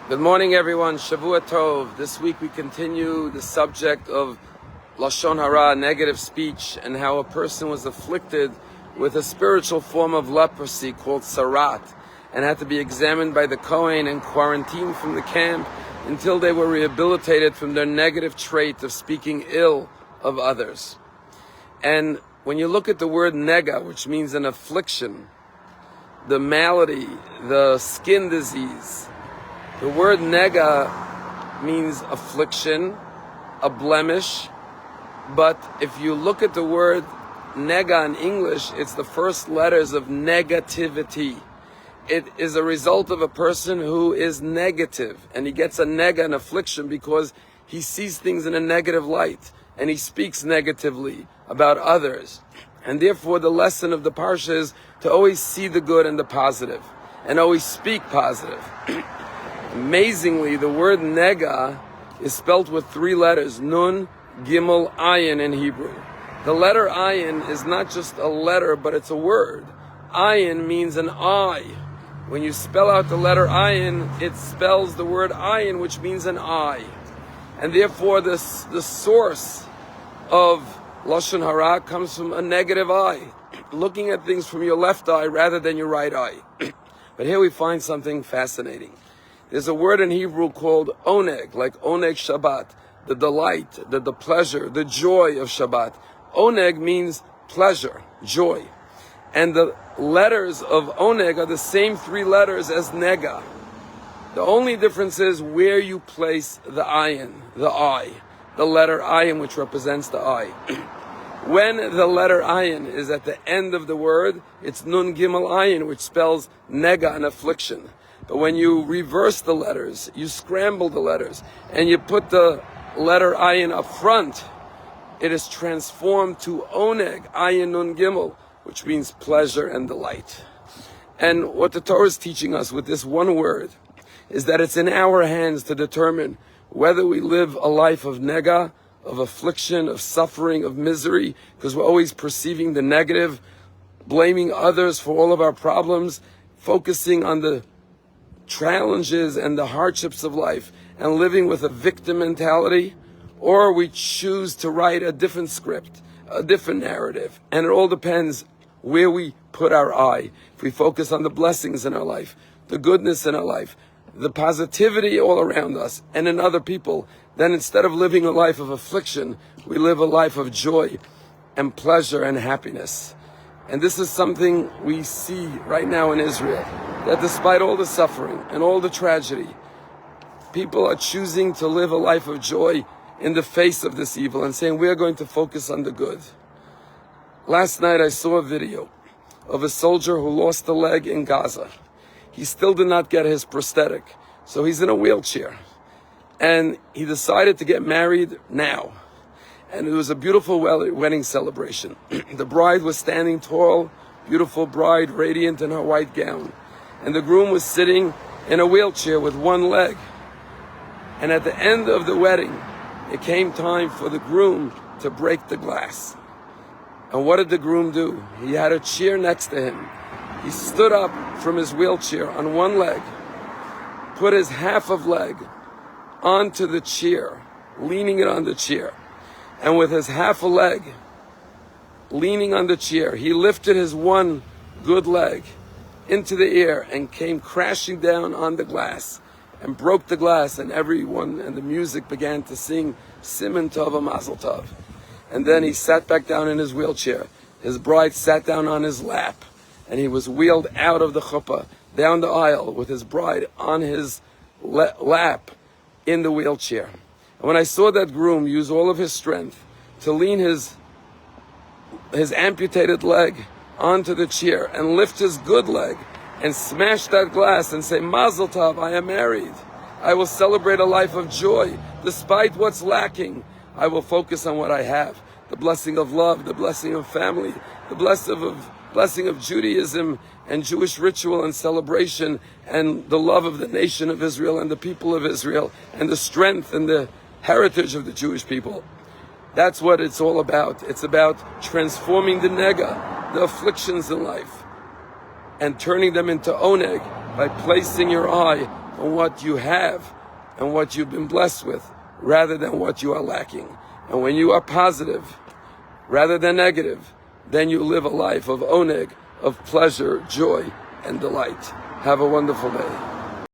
Good morning, everyone. Shavua Tov. This week we continue the subject of Lashon Hara, negative speech, and how a person was afflicted with a spiritual form of leprosy called sarat, and had to be examined by the Kohen and quarantined from the camp until they were rehabilitated from their negative trait of speaking ill of others. And when you look at the word nega, which means an affliction, the malady, the skin disease, the word nega means affliction, a blemish, but if you look at the word nega in English, it's the first letters of negativity. It is a result of a person who is negative, and he gets a nega, an affliction, because he sees things in a negative light, and he speaks negatively about others. And therefore the lesson of the parsha is to always see the good and the positive, and always speak positive. Amazingly, the word nega is spelled with 3 letters, nun, gimel, ayin in Hebrew. The letter ayin is not just a letter, but it's a word. Ayin means an eye. When you spell out the letter ayin, it spells the word ayin, which means an eye. And therefore the source of Lashon Hara comes from a negative eye, looking at things from your left eye rather than your right eye. But here we find something fascinating. There's a word in Hebrew called oneg, like oneg Shabbat, the delight, the pleasure, the joy of Shabbat. Oneg means pleasure, joy. And the letters of oneg are the same 3 letters as nega. The only difference is where you place the ayin, the eye, the letter ayin, which represents the eye. When the letter ayin is at the end of the word, it's nun gimel ayin, which spells nega, an affliction. But when you reverse the letters, you scramble the letters, and you put the letter ayin up front, it is transformed to oneg, ayin nun gimel, which means pleasure and delight. And what the Torah is teaching us with this one word is that it's in our hands to determine whether we live a life of nega, of affliction, of suffering, of misery, because we're always perceiving the negative, blaming others for all of our problems, focusing on the challenges and the hardships of life, and living with a victim mentality, or we choose to write a different script, a different narrative. And it all depends where we put our eye. If we focus on the blessings in our life, the goodness in our life, the positivity all around us and in other people, then instead of living a life of affliction, we live a life of joy and pleasure and happiness. And this is something we see right now in Israel, that despite all the suffering and all the tragedy, people are choosing to live a life of joy in the face of this evil and saying, we are going to focus on the good. Last night I saw a video of a soldier who lost a leg in Gaza. He still did not get his prosthetic, so he's in a wheelchair. And he decided to get married now. And it was a beautiful wedding celebration. The bride was standing tall, beautiful bride, radiant in her white gown. And the groom was sitting in a wheelchair with one leg. And at the end of the wedding, it came time for the groom to break the glass. And what did the groom do? He had a chair next to him. He stood up from his wheelchair on one leg, put his half of leg onto the chair, leaning it on the chair. And with his half a leg leaning on the chair, he lifted his one good leg into the air and came crashing down on the glass and broke the glass, and everyone and the music began to sing Siman Tov Mazel Tov. And then he sat back down in his wheelchair. His bride sat down on his lap, and he was wheeled out of the chuppah, down the aisle with his bride on his lap in the wheelchair. And when I saw that groom use all of his strength to lean his amputated leg onto the chair and lift his good leg and smash that glass and say, Mazel Tov, I am married. I will celebrate a life of joy. Despite what's lacking, I will focus on what I have. The blessing of love, the blessing of family, the blessing of Judaism and Jewish ritual and celebration, and the love of the nation of Israel and the people of Israel, and the strength and the heritage of the Jewish people. That's what it's all about. It's about transforming the nega, the afflictions in life, and turning them into oneg by placing your eye on what you have and what you've been blessed with, rather than what you are lacking. And when you are positive, rather than negative, then you live a life of oneg, of pleasure, joy, and delight. Have a wonderful day.